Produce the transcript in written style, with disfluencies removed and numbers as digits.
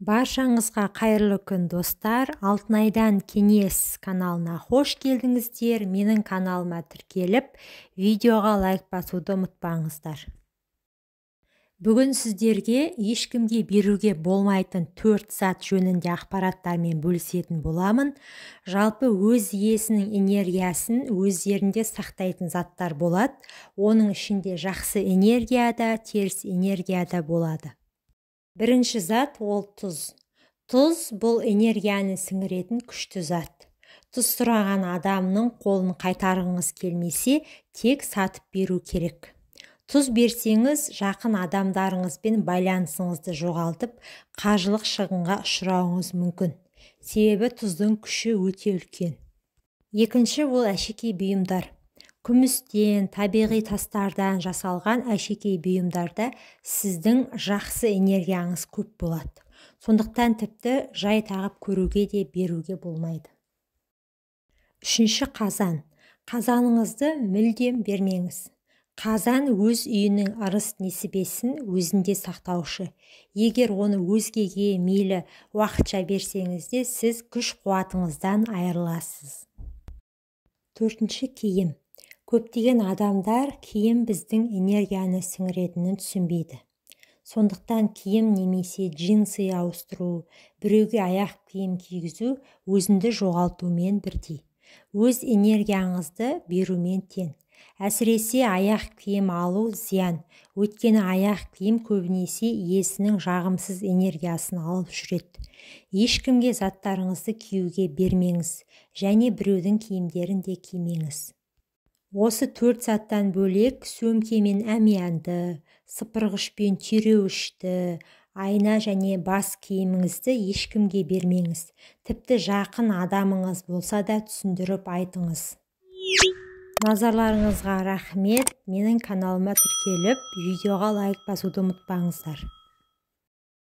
Баршаңызға қайырлы күн достар. Алтынайдан кеңес каналына қош келдіңіздер. Менің каналыма тіркеліп, видеоға лайк басуды ұмытпаңыздар. Бүгін сіздерге ешкімге беруге болмайтын 4 зат жөнінде ақпараттармен бөлісетін боламын. Жалпы өз иесінің энергиясын өздерінде сақтайтын заттар болады. Оның ішінде жақсы энергия да, теріс энергия да болады. Бірінші зат ол тұз. Тұз бұл энергияны сіңіретін күшті зат. Тұз сұраған адамның қолын қайтарғыңыз келмесе, тек сатып беру керек. Тұз берсеңіз, жақын адамдарыңызбен байланысыңызды жоғалтып, қажылық шығынға ұшырауыңыз мүмкін. Себебі тұздың күші өте үлкен. Екінші ол әшекей бұйымдар. Күмістен, табиғи тастардан жасалған әшекей бұйымдарда сіздің жақсы энергияңыз көп болады. Сондықтан тіпті жай тағып көруге де беруге болмайды. Үшінші қазан. Қазаныңызды мүлдем бермеңіз. Қазан өз үйінің ырыс несібесін өзінде сақтаушы. Егер оны өзгеге мейлі уақытша берсеңіз де, сіз күш қуатыңыздан айырыласыз. Төртінші киім. Көптеген адамдар киім біздің энергияны сіңіретінін түсінбейді. Сондықтан киім немесе джинсы ауыстыру, біреуге аяқ киім кигізу өзіңді жоғалтумен бірдей. Өз энергияңызды берумен тең. Әсіресе аяқ киім алу зиян. Өйткені аяқ киім көбінесе иесінің жағымсыз энергиясын алып жүреді. Ешкімге заттарыңызды киюге бермеңіз, және біреудің киімдерін де кимеңіз. Осы 4 заттан бөлек сөмке мен әмиянды, сыпырғыш пен түйреуішті, айна және бас киіміңізді ешкімге бермеңіз. Тіпті жақын адамыңыз болса да түсіндіріп айтыңыз. Назарларыңызға рахмет. Менің каналыма тіркеліп, видеоға лайк басуды ұмытпаңыздар.